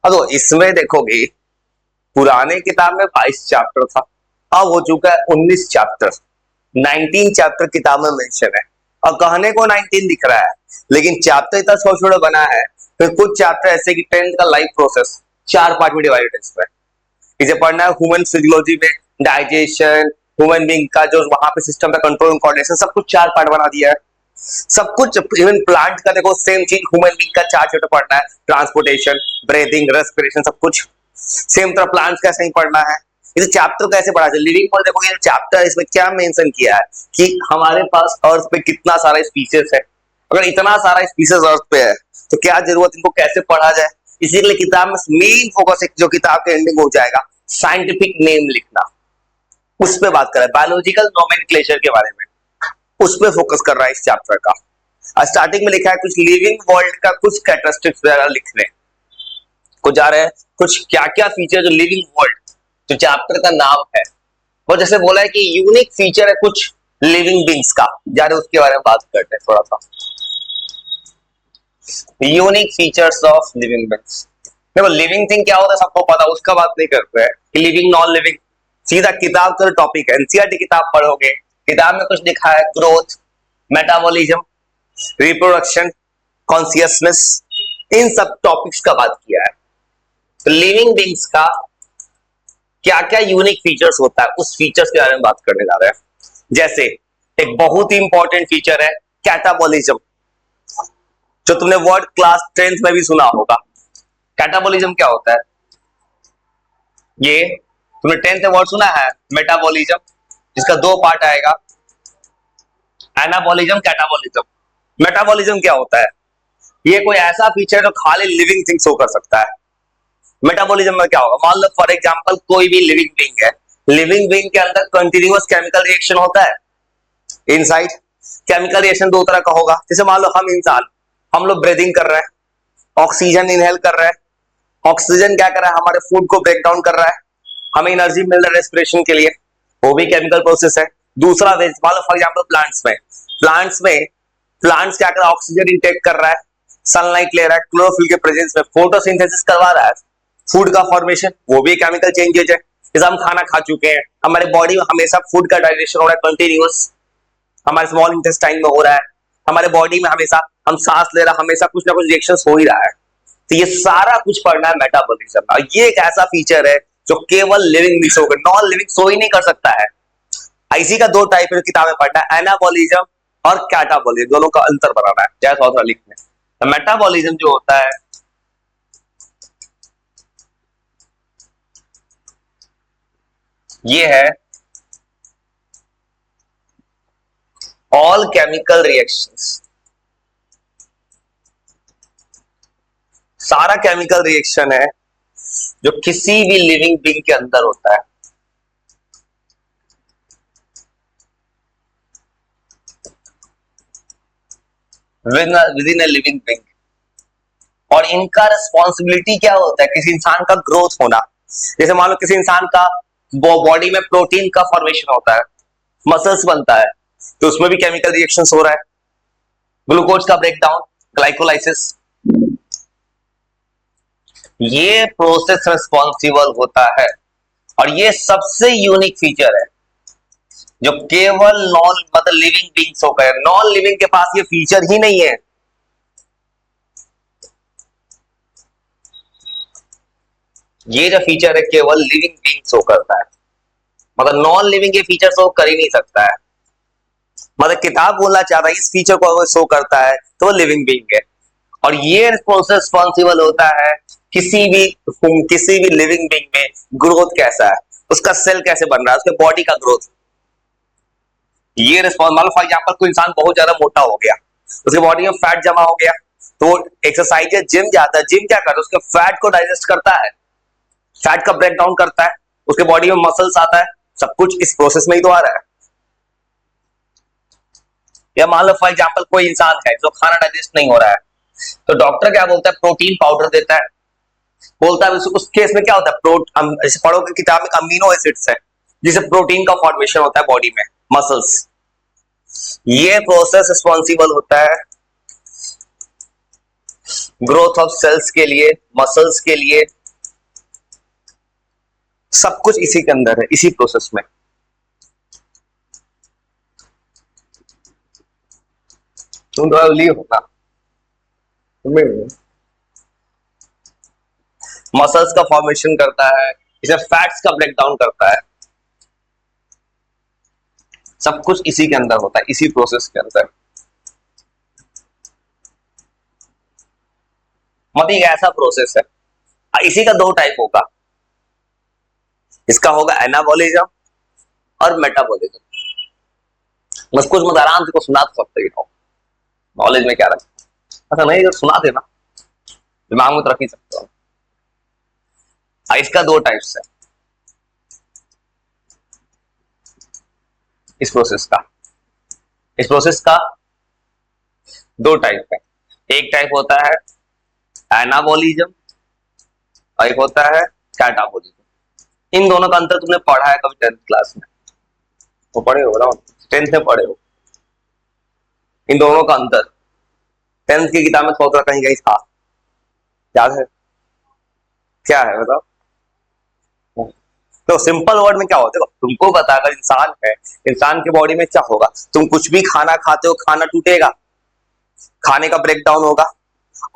अब तो इसमें देखोगे पुराने किताब में 22 चैप्टर था, अब हो चुका है 19 चैप्टर। 19 चैप्टर किताब में मेंशन है और कहने को 19 दिख रहा है, लेकिन चैप्टर इतना छोटा छोटा बना है। फिर कुछ चैप्टर ऐसे कि 10th का लाइफ प्रोसेस 4 पार्ट में डिवाइडेड है इसमें। इसे पढ़ना है ह्यूमन फिजियोलॉजी में, डाइजेशन, ह्यूमन बीइंग का जो वहां पे सिस्टम का कंट्रोल कोऑर्डिनेशन, सब कुछ 4 पार्ट बना दिया है। सब कुछ इवन प्लांट का देखो सेम चीज ह्यूमन बीइंग का 4 चैप्टर पढ़ना है, ट्रांसपोर्टेशन, ब्रीथिंग, रेस्पिरेशन, सब कुछ सेम तरह प्लांट्स का सही पढ़ना है। इस चैप्टर कैसे पढ़ा जाए लिविंग पर देखो, ये चैप्टर इसमें क्या मेंशन किया है कि हमारे पास अर्थ पे कितना सारा स्पीसीज है। अगर इतना सारा स्पीसीज अर्थ पे है तो क्या जरूरत इनको कैसे पढ़ा जाए। इसी के लिए किताब में मेन फोकस जो किताब के एंडिंग हो जाएगा साइंटिफिक नेम लिखना, उस पर बात कर रहा है, बायोलॉजिकल नोमेनक्लेचर के बारे में उस पर फोकस कर रहा है इस चैप्टर का। स्टार्टिंग में लिखा है कुछ लिविंग वर्ल्ड का कुछ कैरेक्टरिस्टिक्स वगैरह लिखने को जा रहे हैं, कुछ क्या क्या फीचर जो लिविंग वर्ल्ड जो चैप्टर का नाम है वो जैसे बोला है कि यूनिक फीचर है कुछ लिविंग बींग्स का, जा रहे उसके बारे में बात करते हैं थोड़ा सा। Unique features of living beings, देखो लिविंग थिंग क्या होता है सबको पता, उसका बात नहीं करते हैं कि लिविंग नॉन लिविंग, सीधा किताब का टॉपिक है। एनसीईआरटी किताब पढ़ोगे, किताब में कुछ लिखा है ग्रोथ, मेटाबॉलिज्म, रिप्रोडक्शन, कॉन्शियसनेस, इन सब टॉपिक्स का बात किया है। तो लिविंग बींग्स का क्या क्या यूनिक फीचर्स होता है उस फीचर्स के बारे में बात करने जा रहे हैं। जैसे एक बहुत ही इंपॉर्टेंट फीचर है कैटाबॉलिज्म, जो तुमने वर्ड क्लास 10th में भी सुना होगा। कैटाबॉलिज्म क्या होता है, ये तुमने 10th में वर्ड सुना है मेटाबॉलिज्म, जिसका 2 पार्ट आएगा, एनाबॉलिज्म, कैटाबॉलिज्म। मेटाबॉलिज्म क्या होता है, ये कोई ऐसा फीचर जो खाली लिविंग थिंग्स हो कर सकता है। मेटाबॉलिज्म में क्या होगा, मान लो फॉर एग्जांपल कोई भी लिविंग बीइंग है, लिविंग बीइंग के अंदर कंटीन्यूअस केमिकल रिएक्शन होता है इनसाइड। केमिकल रिएक्शन 2 तरह का होगा, जैसे मान लो हम इंसान, हम लोग ब्रीदिंग कर रहे हैं, ऑक्सीजन इनहेल कर रहे हैं, ऑक्सीजन क्या कर रहा है हमारे फूड को ब्रेक डाउन कर रहा है, हमें एनर्जी मिल रहा है रेस्पिरेशन के लिए, वो भी केमिकल प्रोसेस है। दूसरा मान लो फॉर एग्जांपल प्लांट्स क्या कर रहा है, ऑक्सीजन इनटेक कर रहा है, सनलाइट ले रहा है, क्लोरोफिल के प्रेजेंस में फोटोसिंथेसिस करवा रहा है, फूड का फॉर्मेशन, वो भी केमिकल चेंजेज है। जैसे हम खाना खा चुके हैं, हमारे बॉडी में हमेशा फूड का डाइजेशन हो रहा है कंटिन्यूअस, हमारे स्मॉल इंटेस्टाइन में हो रहा है, हमारे बॉडी में हमेशा हम सांस ले रहा है, हमेशा कुछ ना कुछ रिएक्शंस हो ही रहा है। तो ये सारा कुछ पढ़ना है मेटाबॉलिज्म का। ये एक ऐसा फीचर है जो केवल लिविंग भी सो, नॉन लिविंग सो ही नहीं कर सकता है। इसी का 2 टाइप है किताबें पढ़ना है, एनाबॉलिज्म और कैटाबॉलिज्म, दोनों का अंतर बनाना है जैसा थोड़ा लिखने। तो मेटाबॉलिज्म जो होता है ये है ऑल केमिकल रिएक्शंस, सारा केमिकल रिएक्शन है जो किसी भी लिविंग बीइंग के अंदर होता है। With in a living being, और इनका रिस्पॉन्सिबिलिटी क्या होता है, किसी इंसान का ग्रोथ होना। जैसे मान लो किसी इंसान का बॉडी में प्रोटीन का फॉर्मेशन होता है, मसल्स बनता है, तो उसमें भी केमिकल रिएक्शंस हो रहा है, ग्लूकोज का ब्रेकडाउन, ग्लाइकोलाइसिस, ये प्रोसेस रिस्पॉन्सिबल होता है। और ये सबसे यूनिक फीचर है जो केवल नॉन मतलब लिविंग बीइंग्स हो गए, नॉन लिविंग के पास ये फीचर ही नहीं है। ये जो फीचर है केवल लिविंग बीइंग्स हो करता है, मतलब नॉन लिविंग ये फीचर शो कर ही नहीं सकता है। मतलब किताब बोलना चाहता है इस फीचर को अगर शो करता है तो वो लिविंग बीइंग है। और ये रिस्पॉन्सिबल होता है किसी भी लिविंग बीइंग में ग्रोथ कैसा है, उसका सेल कैसे बन रहा है, उसके बॉडी का ग्रोथ, ये रिस्पॉन्स। मान लो फॉर एग्जांपल कोई इंसान बहुत ज्यादा मोटा हो गया, उसके बॉडी में फैट जमा हो गया, तो एक्सरसाइज या जिम जाता है, जिम क्या करता है उसके फैट को डाइजेस्ट करता है, फैट का ब्रेक डाउन करता है, उसके बॉडी में मसल्स आता है, सब कुछ इस प्रोसेस में ही तो आ रहा है। या मान लो फॉर एग्जांपल कोई इंसान है जो खाना डाइजेस्ट नहीं हो रहा है, तो डॉक्टर क्या बोलता है, प्रोटीन पाउडर देता है, बोलता है उस केस में क्या होता है, जैसे पढ़ोगे किताब में अमीनो एसिड्स है जिससे प्रोटीन का फॉर्मेशन होता है बॉडी में, मसल्स। ये प्रोसेस रिस्पॉन्सिबल होता है ग्रोथ ऑफ सेल्स के लिए, मसल्स के लिए, सब कुछ इसी के अंदर है, इसी प्रोसेस में। तुम तो होगा मसल्स का फॉर्मेशन करता है, इसे फैट्स का ब्रेक डाउन करता है, सब कुछ इसी के अंदर होता है, इसी प्रोसेस के अंदर। मतलब एक ऐसा प्रोसेस है, इसी का दो टाइप होगा, इसका होगा एनाबॉलिज्म और मेटाबॉलिज्म। बस कुछ मत आराम से को सुना तो सकते हो, नॉलेज में क्या रखा, ऐसा नहीं जो सुना देना, दिमाग में तो रख ही सकते हो। इसका दो टाइप्स है इस प्रोसेस का दो टाइप है। एक टाइप होता है एनाबॉलिज्म और एक होता है कैटाबॉलिज्म। इन दोनों का अंतर तुमने पढ़ा है कभी 10th क्लास में, तो पढ़े हो ना, 10th में पढ़े हो इन दोनों का अंतर। 10th की किताब में थोड़ा कहीं कहीं था, याद है क्या है बताओ? तो सिंपल वर्ड में क्या होता है, तुमको पता अगर इंसान है, इंसान के बॉडी में क्या होगा, तुम कुछ भी खाना खाते हो, खाना टूटेगा, खाने का ब्रेक डाउन होगा,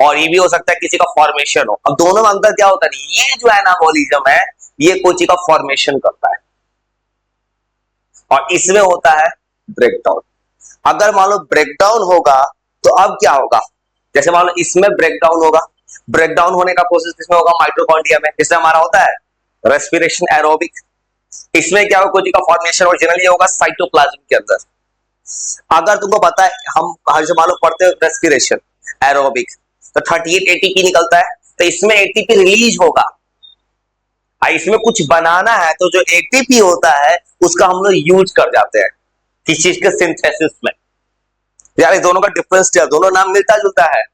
और ये भी हो सकता है किसी का फॉर्मेशन हो। अब दोनों में अंतर क्या होता है, ये जो एनाबॉलिज्म है ये कोई चीज का फॉर्मेशन करता है और इसमें होता है ब्रेकडाउन। अगर मान लो ब्रेकडाउन होगा तो अब क्या होगा, जैसे मान लो इसमें ब्रेकडाउन होगा, ब्रेकडाउन होने का प्रोसेस किसमें होगा, माइटोकॉन्ड्रिया में, इसमें हमारा होता है रेस्पिरेशन एरोबिक। इसमें क्या होगा, कोई का फॉर्मेशन ओरिजिनली होगा साइटोप्लाज्म के अंदर। अगर तुमको पता है हम हर मान लो पढ़ते हैं रेस्पिरेशन एरोबिक, तो 38 एटीपी निकलता है, तो इसमें एटीपी रिलीज होगा। इसमें कुछ बनाना है तो जो एटीपी होता है उसका हम लोग यूज कर जाते हैं किस चीज के सिंथेसिस में। यार दोनों का डिफरेंस क्या, दोनों नाम मिलता जुलता है,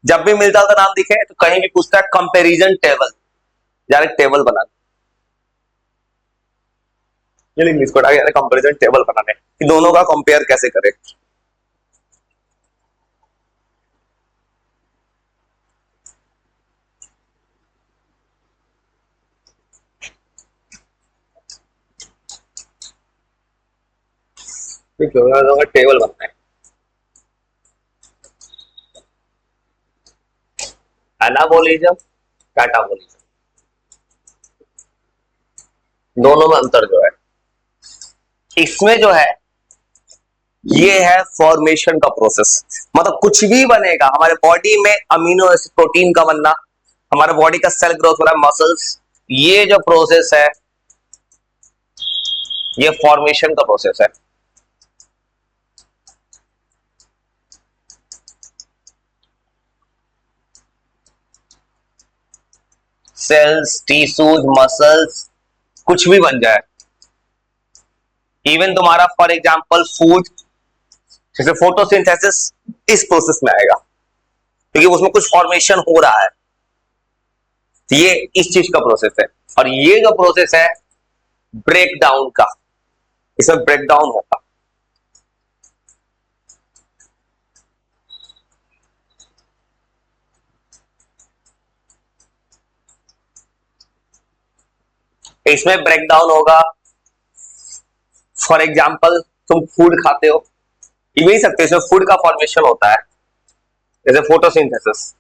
जब भी मिलता होता नाम दिखे तो कहीं भी पूछता है कंपैरिजन टेबल, यार एक टेबल बना, इंग्लिश को कंपैरिजन टेबल बनाने कि दोनों का कंपेयर कैसे करें। टेबल बनना है, एनाबॉलिज्म कैटाबॉलिज्म, दोनों में अंतर जो है, इसमें जो है ये है फॉर्मेशन का प्रोसेस। मतलब कुछ भी बनेगा हमारे बॉडी में, अमीनो एसिड प्रोटीन का बनना, हमारे बॉडी का सेल ग्रोथ हो रहा है, मसल्स, ये जो प्रोसेस है ये फॉर्मेशन का प्रोसेस है। सेल्स, टिश्यूज, मसल्स कुछ भी बन जाए, इवन तुम्हारा फॉर एग्जांपल फूड, जैसे फोटोसिंथेसिस इस प्रोसेस में आएगा क्योंकि उसमें कुछ फॉर्मेशन हो रहा है, ये इस चीज का प्रोसेस है। और ये जो प्रोसेस है ब्रेक डाउन का, इसमें ब्रेक डाउन होगा। इसमें ब्रेक डाउन होगा, फॉर एग्जांपल तुम फूड खाते हो, ये भी सकते हो, इसमें फूड का फॉर्मेशन होता है जैसे फोटोसिंथेसिस,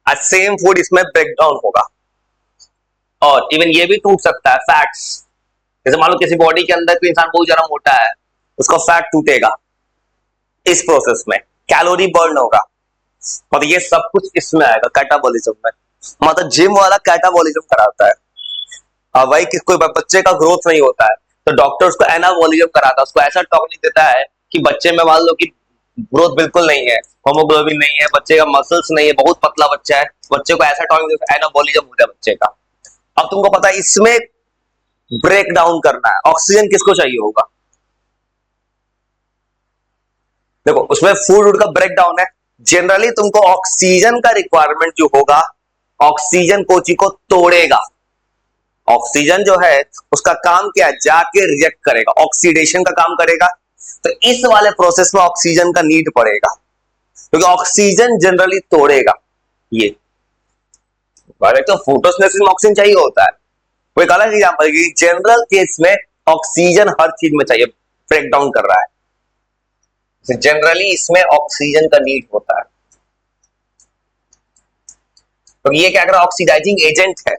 सेम फूड इसमें ब्रेक डाउन होगा। और इवन ये भी टूट सकता है फैट्स, जैसे मान लो किसी बॉडी के अंदर कोई इंसान बहुत ज्यादा मोटा है, उसका फैट टूटेगा इस प्रोसेस में, कैलोरी बर्न होगा, मतलब ये सब कुछ इसमें आएगा कैटाबॉलिज्म में। मतलब जिम वाला कैटाबॉलिज्म कराता है। अब भाई कोई बच्चे का ग्रोथ नहीं होता है तो डॉक्टर उसको एनाबॉलिज्म कराता है, उसको ऐसा टॉनिक देता है कि बच्चे में मान लो कि ग्रोथ बिल्कुल नहीं है, होमोग्लोबिन नहीं है, बच्चे का मसल्स नहीं है, बहुत पतला बच्चा है, बच्चे को ऐसा टॉनिक देता है, एनाबॉलिज्म हो जाए बच्चे का। अब तुमको पता है इसमें ब्रेक डाउन करना है, ऑक्सीजन किसको चाहिए होगा, देखो उसमें फूड का ब्रेक डाउन है, जनरली तुमको ऑक्सीजन का रिक्वायरमेंट जो होगा, ऑक्सीजन कोची को तोड़ेगा। ऑक्सीजन जो है उसका काम क्या है, जाके रिएक्ट करेगा, ऑक्सीडेशन का काम करेगा। तो इस वाले प्रोसेस में ऑक्सीजन का नीड पड़ेगा क्योंकि ऑक्सीजन जनरली तोड़ेगा। ये तो फोटोसिंथेसिस में ऑक्सीजन चाहिए होता है। कोई एक अलग एग्जांपल की जनरल केस में ऑक्सीजन हर चीज में चाहिए, ब्रेक डाउन कर रहा है, जनरली इसमें ऑक्सीजन का नीड होता है। तो ये क्या कर रहा है, ऑक्सीडाइजिंग एजेंट है।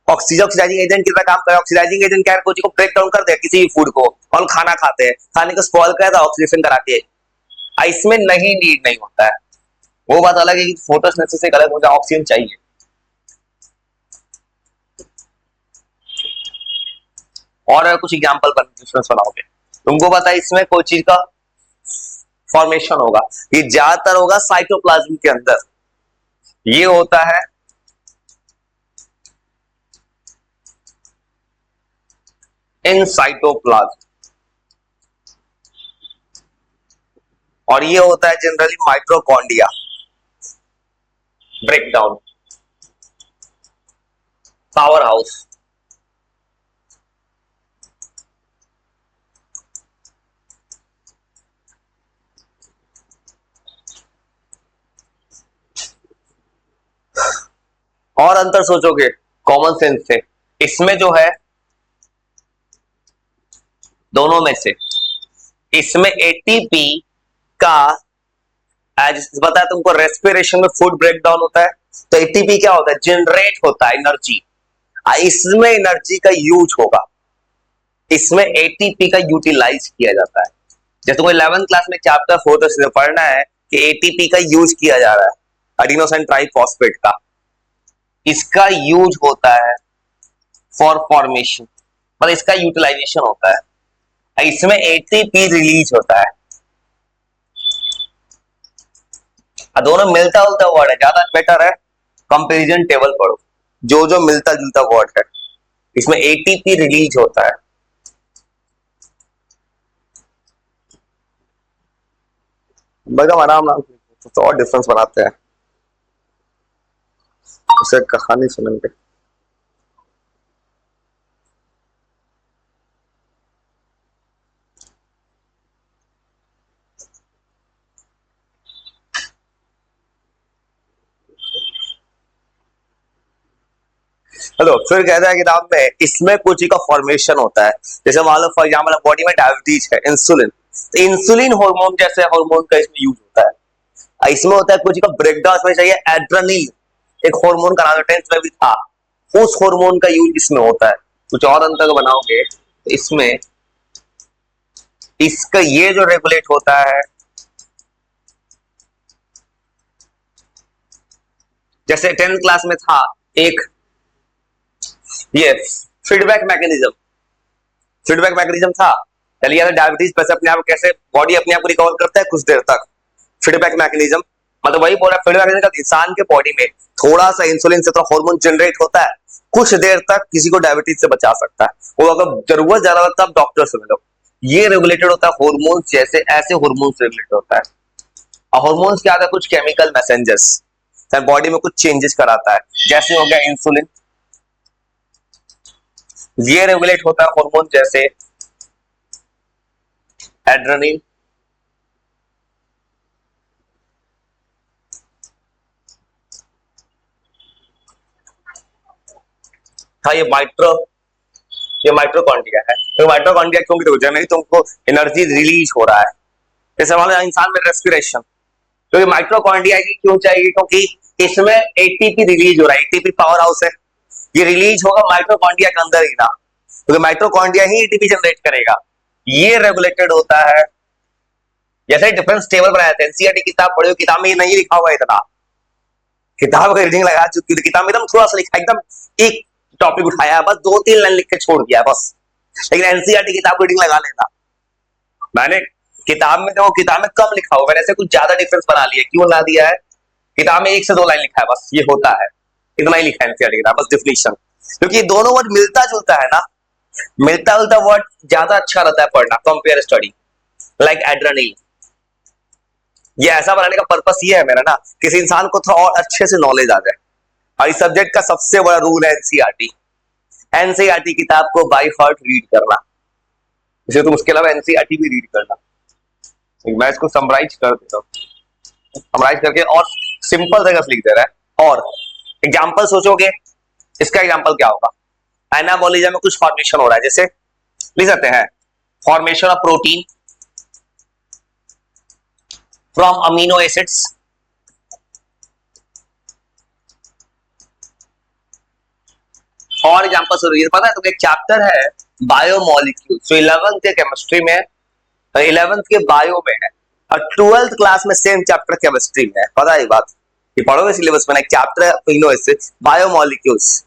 ऑक्सीडाइजिंग एजेंट की तरह काम कर रहा है। ऑक्सीडाइजिंग एजेंट क्या है, कुछ को ब्रेक डाउन कर दे किसी भी फूड को, और खाना खाते हैं, खाने को स्पॉइल कर देता है ऑक्सीडेशन करा के, इसमें नहीं नीड नहीं होता है। वो बात अलग है कि फोटोसिंथेसिस से अलग होता है, ऑक्सीजन चाहिए। और कुछ एग्जांपल पर डिफरेंस बनाओगे, तुमको पता है इसमें कोई चीज का फॉर्मेशन होगा, ये ज्यादातर होगा साइटोप्लाज्म के अंदर। ये होता है इन साइटोप्लाज्म, और ये होता है generally mitochondria breakdown, power house. और अंतर सोचोगे कॉमन सेंस से, इसमें जो है दोनों में से, इसमें एटीपी का एज बताया तुमको, रेस्पिरेशन में फूड ब्रेक डाउन होता है, तो एटीपी क्या होता है, जनरेट होता है एनर्जी, इसमें एनर्जी का यूज होगा, इसमें एटीपी का यूटिलाइज किया जाता है। जैसे तुमको 11th क्लास में चैप्टर 4 से पढ़ना है कि एटीपी का यूज किया जा रहा है एडिनोसिन ट्राइफॉस्फेट का, इसका यूज होता है फॉर फॉर्मेशन, मतलब इसका यूटिलाइजेशन होता है, इसमें एटीपी रिलीज होता है। दोनों मिलता जुलता वर्ड है, ज्यादा बेटर है कंपैरिजन टेबल पढ़ो, जो जो मिलता जुलता वर्ड है, इसमें एटीपी रिलीज होता है। बगम आराम नाम तो और डिफरेंस बनाते हैं, उसे कहानी सुनेंगे। हेलो, फिर कहता है किताब में इसमें कुछ का फॉर्मेशन होता है, जैसे मान लो फॉर एग्जाम्पल बॉडी में डायबिटीज है, इंसुलिन, तो इंसुलिन हार्मोन जैसे हार्मोन का इसमें यूज होता है। इसमें होता है कुछ का ब्रेकडाउन, इसमें चाहिए एड्रेनलिन, एक हार्मोन का नाम टेंथ में भी था, उस हार्मोन का यूज इसमें होता है। कुछ और अंतर बनाओगे तो इसमें इसका ये जो रेगुलेट होता है, जैसे 10th क्लास में था एक ये फीडबैक मैकेनिज्म, फीडबैक मैकेनिज्म था, चलिए डायबिटीज पर अपने आप कैसे बॉडी अपने आप को रिकवर करता है कुछ देर तक, फीडबैक मैकेनिज्म, मतलब वही बोला फीडबैक मैकेनिज्म, इंसान के बॉडी में थोड़ा सा इंसुलिन से तो हार्मोन जनरेट होता है, कुछ देर तक किसी को डायबिटीज से बचा सकता है, वो अगर जरूरत ज्यादा लगता है डॉक्टर से मिलो। ये रेगुलेटेड होता है हार्मोन जैसे, ऐसे हार्मोन से रिलेटेड होता है। और हार्मोन्स क्या होता है, कुछ केमिकल मैसेंजर्स बॉडी में कुछ चेंजेस कराता है, जैसे हो गया इंसुलिन, ये रेगुलेट होता है हार्मोन जैसे एड्रेनलिन, हाँ ये माइट्रोकॉन्ड्रिया है। तो माइट्रोकॉन्ड्रिया क्यों, तो जनरली तुमको एनर्जी रिलीज हो रहा है, जैसे मान लो इंसान में रेस्पिरेशन, तो ये माइट्रोकॉन्ड्रिया की क्यों चाहिए, क्योंकि इसमें एटीपी रिलीज हो रहा है, एटीपी पावर हाउस है, ये रिलीज होगा माइट्रोकॉन्ड्रिया के अंदर ही ना, क्योंकि माइट्रोकॉन्ड्रिया ही एटीपी जनरेट करेगा। ये रेगुलेटेड होता है, जैसे डिफरेंस टेबल बनाया था, एनसीईआरटी किताब पढ़ो, किताब में ये नहीं लिखा हुआ है इतना, किताब का रीडिंग लगा चुकी है, किताब में एकदम थोड़ा सा लिखा, एकदम एक टॉपिक उठाया है, बस 2-3 लाइन लिख के छोड़ दिया बस, लेकिन एनसीईआरटी किताब को रीडिंग लगा लेना। मैंने किताब में, तो किताब में कम लिखा हुआ, मैंने ऐसे कुछ ज्यादा डिफरेंस बना लिया, क्यों ला दिया है, किताब में 1 से 2 लाइन लिखा है बस, ये होता है, इतना ही लिखा है एनसीईआरटी किताब, बस डिफिनीशन, क्योंकि दोनों वर्ड मिलता जुलता है ना, मिलता जुलता वर्ड ज्यादा अच्छा रहता है पढ़ना, कंपेयर स्टडी, लाइक एड्रेनलिन। ये ऐसा बनाने का पर्पस ये है मेरा ना, किसी इंसान को थोड़ा और अच्छे से नॉलेज आ जाए, और इस सब्जेक्ट का सबसे बड़ा रूल है एनसीईआरटी, एनसीईआरटी किताब को बाय हार्ट रीड करना, इसे तुम उसके अलावा एनसीईआरटी भी रीड करना। मैं इसको समराइज कर देता हूँ, समराइज करके और सिंपल तरीके से लिख दे रहा है। और एग्जाम्पल सोचोगे, इसका एग्जाम्पल क्या होगा? एनाबॉलिज्म में कुछ फॉर्मेशन हो रहा है, जैसे लिख सकते हैं formation of protein from amino acids, और एग्जाम्पल सोचिए, पता है तो एक चैप्टर है बायोमोलिक्यूल, जो 11th के केमिस्ट्री में, 11th के बायो में है, और 12th क्लास में सेम चैप्टर केमिस्ट्री में है। पता है ये बात, ये पढ़ोगे सिलेबस में, एक चैप्टर है अमीनो एसिड्स बायोमोलिक्यूल्स,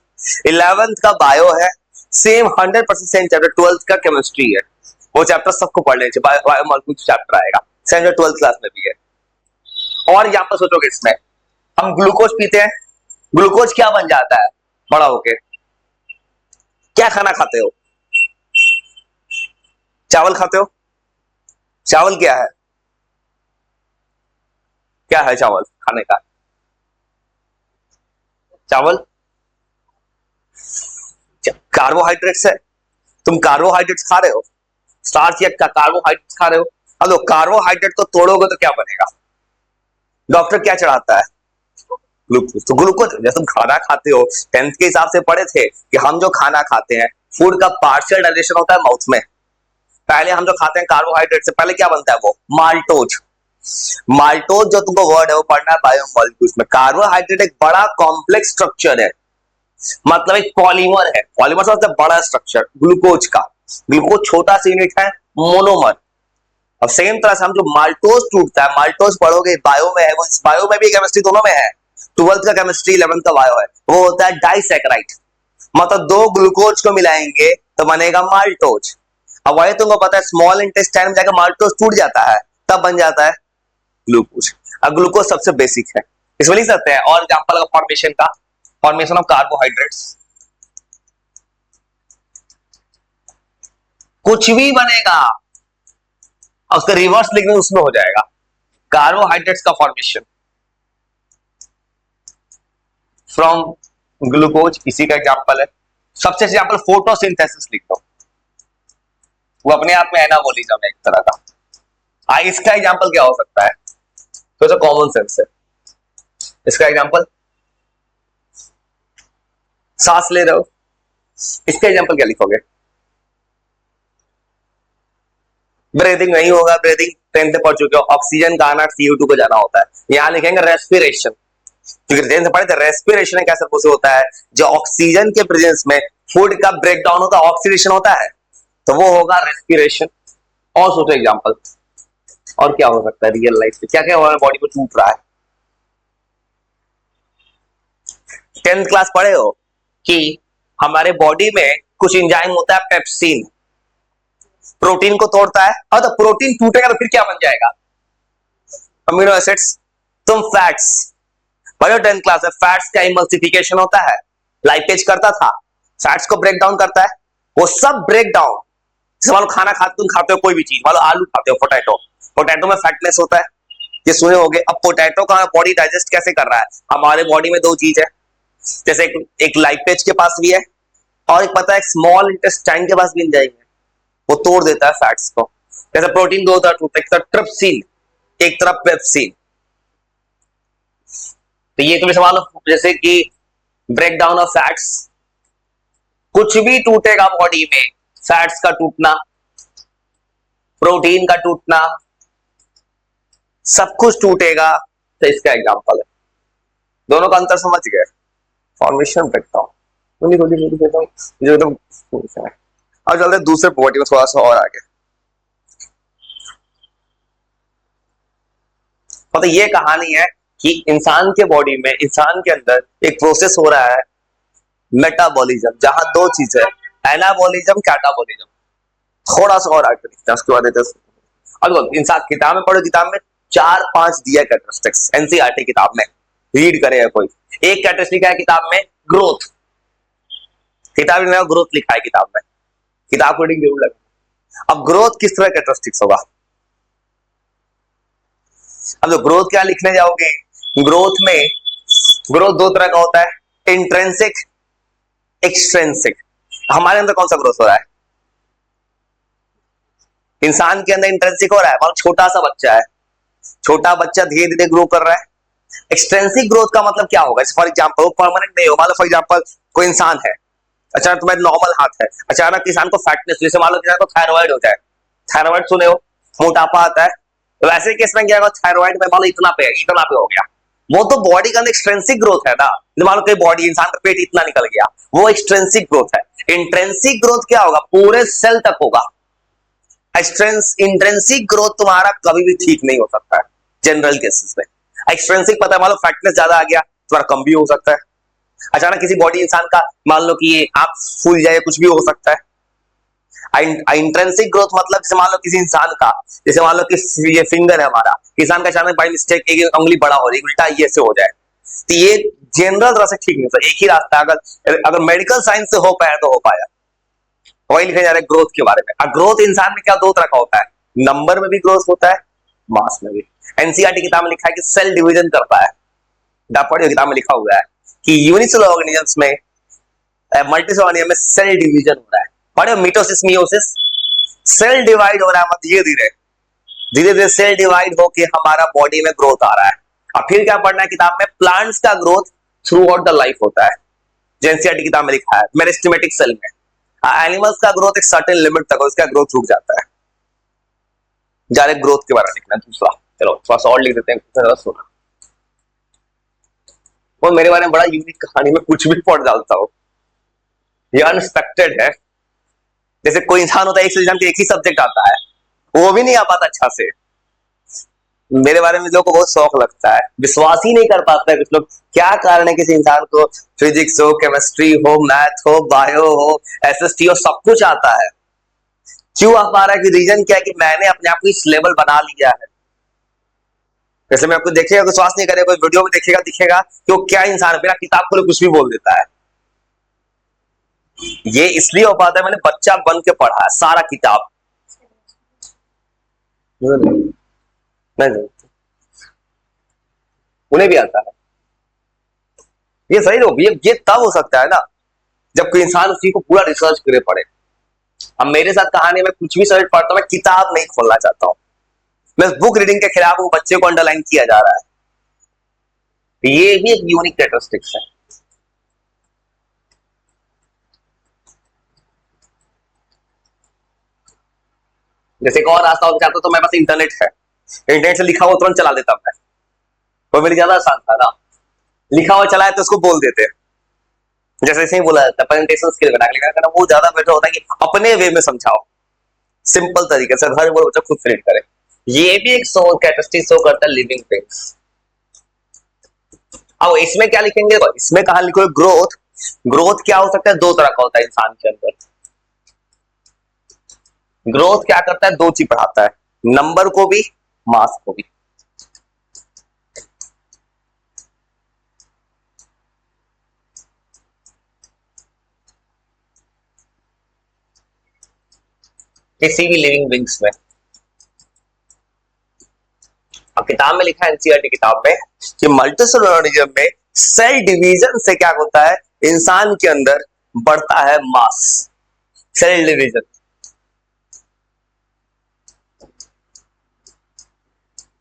11th का बायो है, सेम 100% सेम चैप्टर 12th का केमिस्ट्री है। वो चैप्टर सबको पढ़ लेना चाहिए, बायोमोलिक्यूल चैप्टर आएगा सेम, जो 12th क्लास में भी है। और यहाँ पर सोचोगे, इसमें हम ग्लूकोज पीते हैं, ग्लूकोज क्या बन जाता है बड़ा होके? क्या खाना खाते हो? चावल खाते हो? चावल क्या है? क्या है चावल खाने का? चावल कार्बोहाइड्रेट्स है। तुम कार्बोहाइड्रेट्स खा रहे हो, स्टार्च या कार्बोहाइड्रेट्स खा रहे हो। हेलो, कार्बोहाइड्रेट को तोड़ोगे तो क्या बनेगा? डॉक्टर क्या चढ़ाता है? ग्लूकोज। तो ग्लूकोज जब तुम खाना खाते हो, 10th के हिसाब से पढ़े थे कि हम जो खाना खाते हैं, फूड का पार्शियल डाइजेशन होता है माउथ में। पहले हम जो खाते हैं कार्बोहाइड्रेट से पहले क्या बनता है? वो माल्टोज। माल्टोज जो तुमको वर्ड है वो पढ़ना है बायोमोलिक्यूल्स में। कार्बोहाइड्रेट एक बड़ा कॉम्प्लेक्स स्ट्रक्चर है, मतलब एक पॉलीमर है। पॉलीमर सबसे बड़ा स्ट्रक्चर ग्लूकोज का। ग्लूकोज छोटा सा यूनिट है, मोनोमर। अब सेम तरह से हम जो माल्टोज टूटता है, माल्टोज पढ़ोगे बायो में है, वो बायो में भी केमिस्ट्री दोनों में है, 12th का केमिस्ट्री 11th का बायो है। वो होता है डाइसैकेराइड, मतलब दो ग्लूकोज को मिलाएंगे तो बनेगा माल्टोज। अब वही तुमको पता है स्मॉल इंटेस्टाइन में जाकर माल्टोज टूट जाता है, तब बन जाता है ग्लूकोज। अब ग्लूकोज सबसे बेसिक है, इसमें लिख सकते हैं। और एग्जांपल का फॉर्मेशन का, फॉर्मेशन ऑफ कार्बोहाइड्रेट्स, कुछ भी बनेगा और उसका रिवर्स लिखने उसमें हो जाएगा। कार्बोहाइड्रेट्स का फॉर्मेशन फ्रॉम ग्लूकोज, इसी का एग्जांपल है। सबसे एग्जांपल फोटोसिंथेसिस लिख दो, वो अपने आप में एनाबॉलिज्म है एक तरह का। इसका एग्जांपल क्या हो सकता है? तो कॉमन सेंस है। इसका एग्जांपल सांस ले रहे हो, इसका एग्जांपल क्या लिखोगे? ब्रीदिंग नहीं होगा, ब्रीदिंग 10th पढ़ चुके हो, ऑक्सीजन का आना CO2 को जाना होता है। यहां लिखेंगे रेस्पिरेशन, क्योंकि 10th पढ़े थे। रेस्पिरेशन एक ऐसा प्रोसेस होता है जो ऑक्सीजन के प्रेजेंस में फूड का ब्रेकडाउन होता है, ऑक्सीडेशन होता है, तो वो होगा रेस्पिरेशन। और सोचो एग्जांपल, और क्या हो सकता है रियल लाइफ में, क्या क्या हमारे बॉडी को टूट रहा है? 10th क्लास पढ़े हो कि हमारे बॉडी में कुछ एंजाइम होता है पेप्सिन, प्रोटीन को तोड़ता है। और तो प्रोटीन टूटेगा तो फिर क्या बन जाएगा? Amino acids. तुम फैट्स पढ़ो 10th क्लास में, फैट्स का इमल्सिफिकेशन होता है, लाइपेज करता था, फैट्स को ब्रेक डाउन करता है। वो सब ब्रेक डाउन, जैसे मान लो खाना खाते, तुम खाते हो कोई भी चीज, मान लो आलू खाते हो, पोटैटो, पोटैटो में फैटनेस होता है, ये सुने होगे। अब पोटैटो का बॉडी डाइजेस्ट कैसे कर रहा है? हमारे बॉडी में दो चीज है, जैसे एक लाइपेज के पास भी है, और एक पता है स्मॉल इंटेस्टाइन के पास भी जाएंगे, वो तोड़ देता है फैट्स को। जैसे प्रोटीन दो तरह टूटता है, एक तरफ ट्रिप्सिन, एक तरफ पेप्सिन। तो ये तुम्हें सवाल, जैसे कि ब्रेक डाउन ऑफ फैट्स, कुछ भी टूटेगा बॉडी में, फैट्स का टूटना, प्रोटीन का टूटना, सब कुछ टूटेगा। तो इसका एग्जांपल है। दोनों का अंतर समझ गए? फॉर्मेशन ब्रेकडाउन जो एकदम। और चलते दूसरे प्रॉपर्टी में थोड़ा सा और आगे। मतलब ये कहानी है कि इंसान के बॉडी में, इंसान के अंदर एक प्रोसेस हो रहा है मेटाबॉलिज्म, जहां दो चीज है, एनाबॉलिज्म, कैटाबॉलिज्म। थोड़ा सा और आगे देखते हैं, उसके बाद अब इंसान किताब में पढ़ो, किताब में 4-5 दिया कैरेक्टरिस्टिक्स, एनसीईआरटी किताब में रीड करेगा कोई। एक कैरेक्टरिस्टिक है किताब में ग्रोथ, किताब में ग्रोथ लिखा है किताब में, किताब को रीडिंग जरूर लगे। अब ग्रोथ किस तरह कैरेक्टरिस्टिक्स होगा? अब जो ग्रोथ क्या लिखने जाओगे, ग्रोथ में ग्रोथ दो तरह का होता है, इंट्रिंसिक, एक्सट्रिंसिक। हमारे अंदर कौन सा ग्रोथ हो रहा है? इंसान के अंदर इंट्रिंसिक हो रहा है। मतलब छोटा सा बच्चा है, छोटा बच्चा धीरे धीरे ग्रो कर रहा है, एक्सट्रेंसिक ग्रोथ का मतलब क्या होगा? फॉर एग्जाम्पल वो परमानेंट नहीं हो, मान लो फॉर एग्जाम्पल कोई इंसान है, अचानक तुम्हारे नॉर्मल हाथ है, अचानक किसान को फैटनेस, जैसे मान लो किसान को थायराइड हो जाए, थायराइड सुने हो, मोटापा आता है, तो वैसे केस में क्या होगा, थायराइड में मान लो इतना पे हो गया, वो तो बॉडी का एक्सट्रेंसिक ग्रोथ है ना। मान लो कोई बॉडी, इंसान का पेट इतना निकल गया, वो एक्सट्रेंसिक ग्रोथ है। इंट्रेंसिक ग्रोथ क्या होगा? पूरे सेल तक होगा। इंट्रेंसिक ग्रोथ तुम्हारा कभी भी ठीक नहीं हो सकता है जनरल केसेस में। एक्सट्रेंसिक पता है, मान लो फैटनेस ज्यादा आ गया, तुम्हारा कम भी हो सकता है। अचानक किसी बॉडी इंसान का मान लो कि ये आंख फूल जाए, कुछ भी हो सकता है। इंट्रेंसिक ग्रोथ मतलब जैसे मान लो किसी इंसान का, जैसे मान लो कि ये फिंगर है हमारा, किसान का अचानक बाई मिस्टेक एक उंगली बड़ा हो रही, उल्टा ये से हो जाए, तो ये जनरल तरह से ठीक नहीं होता। एक ही रास्ता, अगर अगर मेडिकल साइंस से हो पाया तो हो पाया। वही लिखा जा रहा है ग्रोथ के बारे में। ग्रोथ इंसान में क्या दो तरह का होता है, नंबर में भी ग्रोथ होता है, मास में भी। एनसीईआरटी किताब में लिखा है कि सेल डिवीजन करता है। डॉक्टर किताब में लिखा हुआ है कि यूनिसेलुलर ऑर्गेनिजम्स में, मल्टीसेलुलर ऑर्गेनिज्म में सेल डिवीजन हो रहा है। पढ़े मिटोसिस मियोसिस, सेल डिवाइड हो रहा है, मतलब धीरे धीरे धीरे धीरे सेल डिवाइड होके हमारा बॉडी में ग्रोथ आ रहा है। अब फिर क्या पढ़ना है किताब में, प्लांट्स का growth through out the life होता है, जो एनसीईआरटी किताब में लिखा है मेरिस्टेमेटिक सेल में। एनिमल्स का ग्रोथ एक सर्टेन लिमिट तक, उसका ग्रोथ रुक जाता है। डायरेक्ट ग्रोथ के बारे में लिखना है दूसरा। चलो थोड़ा सा और लिख देते हैं, सुना। वो मेरे बारे में बड़ा यूनिक कहानी में कुछ भी पढ़ डालता हूँ, ये अनएक्सपेक्टेड है। जैसे कोई इंसान होता है, एक इंसान के एक ही सब्जेक्ट आता है, वो भी नहीं आ पाता अच्छा से। मेरे बारे में लोगों को बहुत शौक लगता है, विश्वास ही नहीं कर पाता है कुछ लोग। क्या कारण है किसी इंसान को फिजिक्स हो, केमिस्ट्री हो, मैथ हो, बायो हो, एसएसटी हो, सब कुछ आता है, क्यों आ पा रहा है? कि रीजन क्या है कि मैंने अपने आप को इस लेवल बना लिया है। जैसे मैं आपको देखेगा, विश्वास नहीं करेगा, कोई वीडियो में देखेगा, दिखेगा कि वो क्या इंसान है, बिना किताब खोले कुछ भी बोल देता है। ये इसलिए हो पाता है, मैंने बच्चा बन के पढ़ा है सारा किताब। नहीं, नहीं, उन्हें भी आता है। ये सही लोग, ये तब हो सकता है ना जब कोई इंसान उसी को पूरा रिसर्च करे पढ़े। अब मेरे साथ कहानी में कुछ भी सर्च पढ़ता हूं, मैं किताब नहीं खोलना चाहता हूं, मैं बुक रीडिंग के खिलाफ हूं, बच्चे को अंडरलाइन किया जा रहा है। ये भी एक यूनिक कैरेक्टरिस्टिक्स है। जैसे एक और रास्ता होता चाहता तो मैं बस इंटरनेट है, इंटरनेट से लिखा हुआ तुरंत चला देता मैं, वो मेरे ज्यादा आसान था ना। लिखा हुआ चलाए तो उसको बोल देते, जैसे ऐसे ही बोला जाता है प्रेजेंटेशन स्किल बना के लिखा, वो ज्यादा बेटर होता है कि अपने वे में समझाओ, सिंपल तरीके से, हर वो बच्चा खुद से रीड करे। ये भी एक सो कैरेक्टरिस्टिक शो करता है लिविंग थिंग्स। अब इसमें क्या लिखेंगे, इसमें कहा लिखोगे ग्रोथ। ग्रोथ क्या हो सकता है, दो तरह का होता है इंसान के अंदर। ग्रोथ क्या करता है, दो चीज बढ़ाता है, नंबर को भी, मास को भी। किसी भी लिविंग बींग्स में। अब किताब में लिखा है एनसीईआरटी किताब में कि मल्टीसेलुलर ऑर्गेनिज्म में सेल डिवीजन से क्या होता है, इंसान के अंदर बढ़ता है मास। सेल डिवीजन,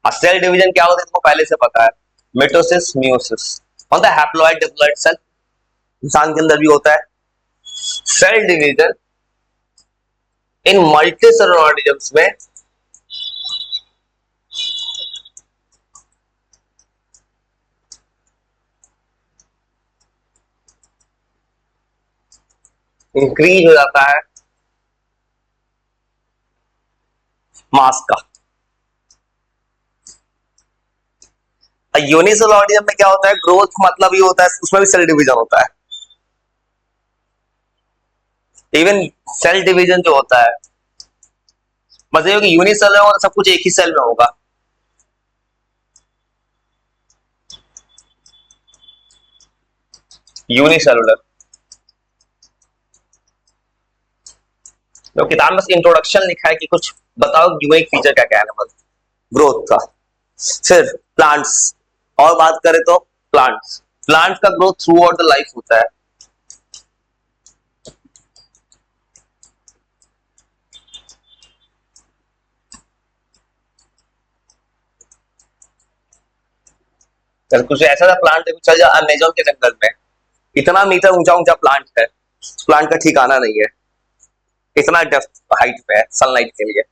और सेल डिवीजन क्या होता है तुमको पहले से पता है, मिटोसिस मियोसिस होता है, हैप्लॉइड डिप्लॉइड सेल इंसान के अंदर भी होता है। Cell division in multicellular organisms में इंक्रीज हो जाता है मास का। यूनिसेलुलर ऑर्गेनिज्म में क्या होता है, ग्रोथ मतलब ये होता है, उसमें भी सेल डिवीजन होता है। इवन सेल डिवीजन जो होता है, बस ये कि यूनिसेलुलर और सब कुछ एक ही सेल में होगा। यूनिसेलुलर तो किताब में बस इंट्रोडक्शन लिखा है कि कुछ बताओ यूनिक फीचर क्या क्या है बस ग्रोथ का। फिर प्लांट्स, और बात करें तो प्लांट्स, प्लांट्स का growth through out the life होता है। जैसे कुछ ऐसा सा प्लांट है, चल जा अमेजोन के जंगल में, इतना मीटर ऊंचा ऊंचा प्लांट है, उस प्लांट का ठिकाना नहीं है, इतना डेप्थ हाइट पे है सनलाइट के लिए।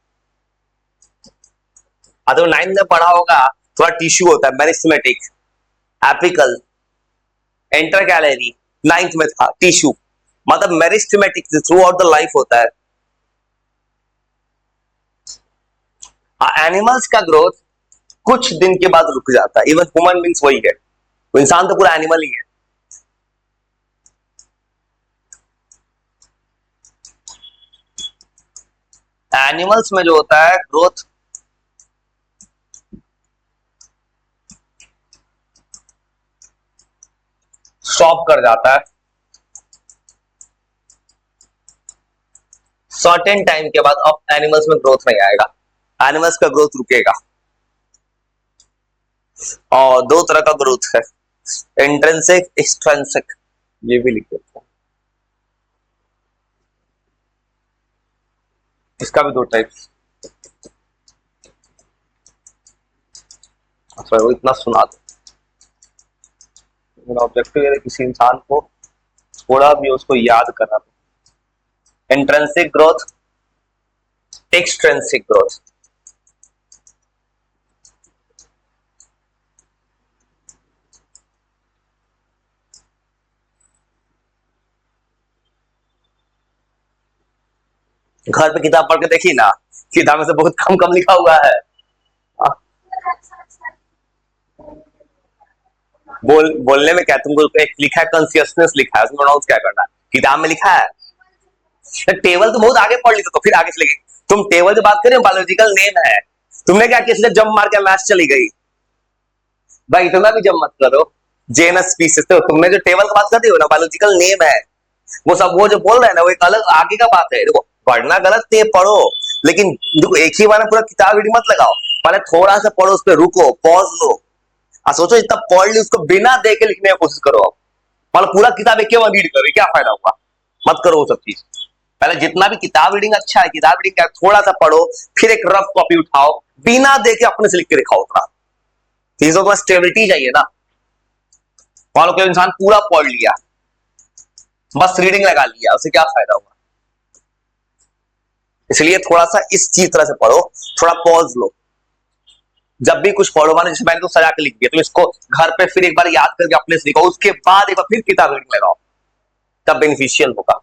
तो 9th में पढ़ा होगा, थोड़ा टिश्यू होता है, मेरिस्टेमेटिक, एपिकल, इंटरकैलरी, 9th में था टिश्यू, मतलब meristematic through out the life होता है। एनिमल्स का ग्रोथ कुछ दिन के बाद रुक जाता है, इवन ह्यूमन बींग्स वही है, तो इंसान तो पूरा एनिमल ही है। एनिमल्स में जो होता है ग्रोथ स्टॉप कर जाता है सर्टेन टाइम के बाद। अब एनिमल्स में ग्रोथ नहीं आएगा, एनिमल्स का ग्रोथ रुकेगा। और दो तरह का ग्रोथ है, इंट्रिंसिक, एक्सट्रिंसिक, ये भी लिख देते हैं, इसका भी दो टाइप। अच्छा वो इतना सुना दो, मेरा ऑब्जेक्टिव है किसी इंसान को थोड़ा भी उसको याद करा दो। Intrinsic growth, extrinsic growth. घर पे किताब पढ़ के देखी ना, किताब में से बहुत कम कम लिखा हुआ है। बोलने में क्या, तुमको एक लिखा है कॉन्शियसनेस लिखा है, उसमें प्रोनाउंस क्या करना है, किताब में लिखा है। टेबल तो बहुत आगे पढ़ ली, तो फिर आगे चलेगी। तुम टेबल की बात करें, बायोलॉजिकल नेम है, तुमने क्या किया, सीधे जंप मार के मैच चली गई। भाई इतना भी जंप मत करो, जेनस स्पीसीज, तो तुमने जो टेबल की बात कर रही हो ना, बायोलॉजिकल नेम है वो सब, वो जो बोल रहे हैं ना वो एक अलग आगे का बात है। देखो पढ़ना गलत नहीं, पढ़ो, लेकिन देखो एक ही बार में पूरा किताब रीडिंग मत लगाओ, पहले थोड़ा सा पढ़ो, उस पर रुको, पॉज लो, सोचो इतना पढ़ ली, उसको बिना देखे लिखने की कोशिश करो। आप मतलब पूरा किताब एक बार रीड करो, क्या फायदा होगा, मत करो वो सब चीज। पहले जितना भी किताब रीडिंग अच्छा है, किताब रीडिंग क्या, थोड़ा सा पढ़ो, फिर एक रफ कॉपी उठाओ, बिना देखे अपने से लिख के दिखाओ उतना। चीजों को स्टेबिलिटी चाहिए ना। मान लो कोई इंसान पूरा पढ़ लिया, बस रीडिंग लगा लिया, उसे क्या फायदा होगा। इसलिए थोड़ा सा इस चीज तरह से पढ़ो, थोड़ा पॉज लो, जब भी कुछ पढ़ो, माने जैसे मैंने तो सजा के लिख दिया, तो इसको घर पे फिर एक बार याद करके अपने से लिखो, उसके बाद एक बार फिर किताब रीडिंग लगाओ, तब बेनिफिशियल होगा।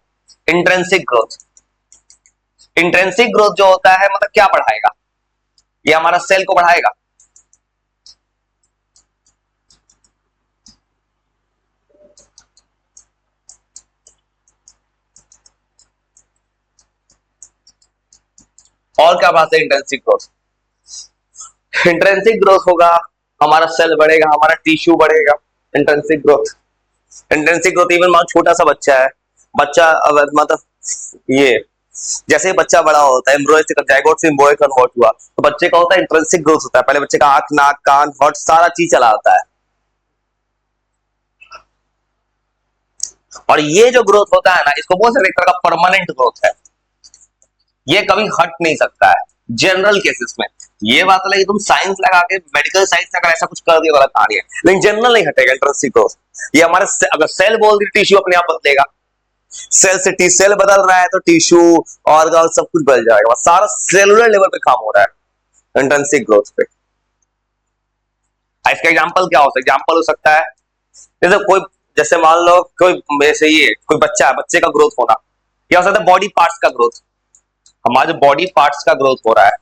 इंट्रिंसिक ग्रोथ, इंट्रिंसिक ग्रोथ जो होता है मतलब क्या बढ़ाएगा, ये हमारा सेल को बढ़ाएगा। और क्या बात है, इंट्रिंसिक ग्रोथ, इंट्रिंसिक ग्रोथ होगा, हमारा सेल बढ़ेगा, हमारा टिश्यू बढ़ेगा। Intrinsic growth, intrinsic growth even मान छोटा सा बच्चा है, बच्चा अगर मतलब ये जैसे बच्चा बड़ा होता है, एम्ब्रियो से जायगोट से एम्ब्रियो कन्वर्ट हुआ, तो बच्चे का होता है इंट्रिंसिक ग्रोथ होता है। पहले बच्चे का आंख, नाक, कान, होंठ सारा चीज चला होता है, और ये जो ग्रोथ होता है ना, इसको बोल सकते एक तरह का परमानेंट ग्रोथ है, ये कभी हट नहीं सकता है जनरल केसेस में। ये बात लगी तुम साइंस लगा के, मेडिकल साइंस अगर ऐसा कुछ कर दिया गलत आ रही है, लेकिन जनरल नहीं हटेगा इंट्रिंसिक ग्रोथ। ये हमारे अगर सेल बोल दी, टिश्यू अपने आप बदलेगा, सेल से टी सेल बदल रहा है तो टिश्यू, ऑर्गन सब कुछ बदल जाएगा, सारा सेलुलर लेवल पे काम हो रहा है इंट्रिंसिक ग्रोथ पे। इसका एग्जांपल क्या हो सकता है, एग्जांपल हो सकता है जैसे कोई, जैसे मान लो कोई, जैसे ये कोई बच्चा है, बच्चे का ग्रोथ होना, क्या हो सकता है बॉडी पार्ट्स का ग्रोथ, हमारे बॉडी पार्ट्स का ग्रोथ हो रहा है।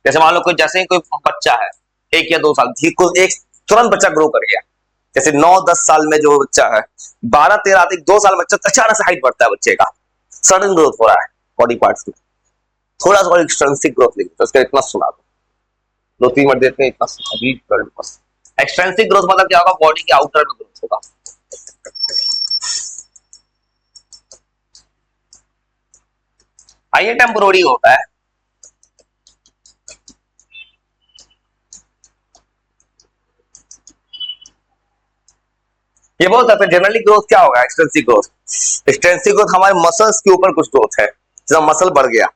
जैसे मान लो कोई, जैसे ही कोई बच्चा है 1 या 2 साल, एक तुरंत बच्चा ग्रो कर गया, जैसे 9-10 साल में जो बच्चा है, 12-13 2 साल बच्चा अचानक से हाइट बढ़ता है, बच्चे का सडन ग्रोथ हो रहा है बॉडी पार्ट्स में। थोड़ा सा एक्सटेंसिव ग्रोथ लिखते हैं, उसका इतना सुना दो, 2-3 मिनट देते हैं, इतना अजीब कर दो बस। एक्सटेंसिव ग्रोथ मतलब क्या होगा, बॉडी के आउटर में ग्रोथ होगा। ये टेम्पोररी होता है, ये बहुत ज्यादा। जनरली ग्रोथ क्या होगा, एक्सटेंसिव ग्रोथ, एक्सटेंसिव ग्रोथ हमारे मसल्स के ऊपर कुछ ग्रोथ है, जैसे मसल बढ़ गया,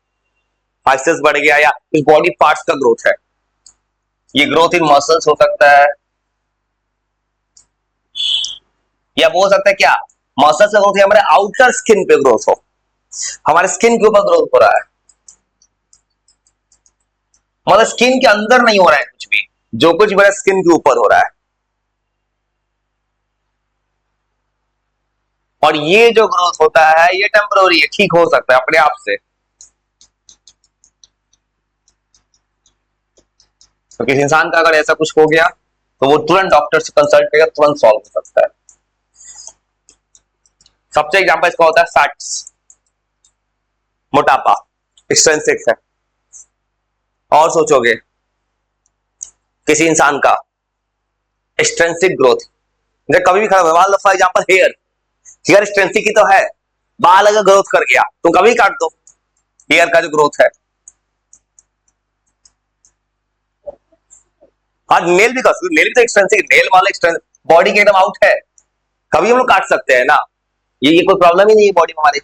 बाइसेप्स बढ़ गया, या बॉडी पार्ट्स का ग्रोथ है, ये ग्रोथ इन मसल्स हो सकता है, या बोल सकते हैं क्या, मसल से ग्रोथ हमारे आउटर स्किन पे ग्रोथ हो, हमारे स्किन के ऊपर ग्रोथ हो रहा है, मतलब स्किन के अंदर नहीं हो रहा है कुछ भी, जो कुछ भी स्किन के ऊपर हो रहा है। और ये जो ग्रोथ होता है ये टेम्पररी है, ठीक हो सकता है अपने आप से। तो किसी इंसान का अगर ऐसा कुछ हो गया तो वो तुरंत डॉक्टर से कंसल्ट करेगा, तुरंत सॉल्व हो सकता है। सबसे एग्जांपल इसका होता है फैट्स, मोटापा एक्सट्रिंसिक है। और सोचोगे किसी इंसान का एक्सट्रिंसिक ग्रोथ, कभी भी खराब है, for example hair, hair extrinsic ही तो है, बाल अगर ग्रोथ कर गया तो कभी काट दो, हेयर का जो ग्रोथ है। हाँ नेल भी कर सकते, नेल भी तो एक्सट्रिंसिक, नेल वाला एक्सट्रिंसिक बॉडी के एकदम आउट है, कभी हम लोग काट सकते हैं ना, ये कोई प्रॉब्लम ही नहीं है बॉडी में हमारे।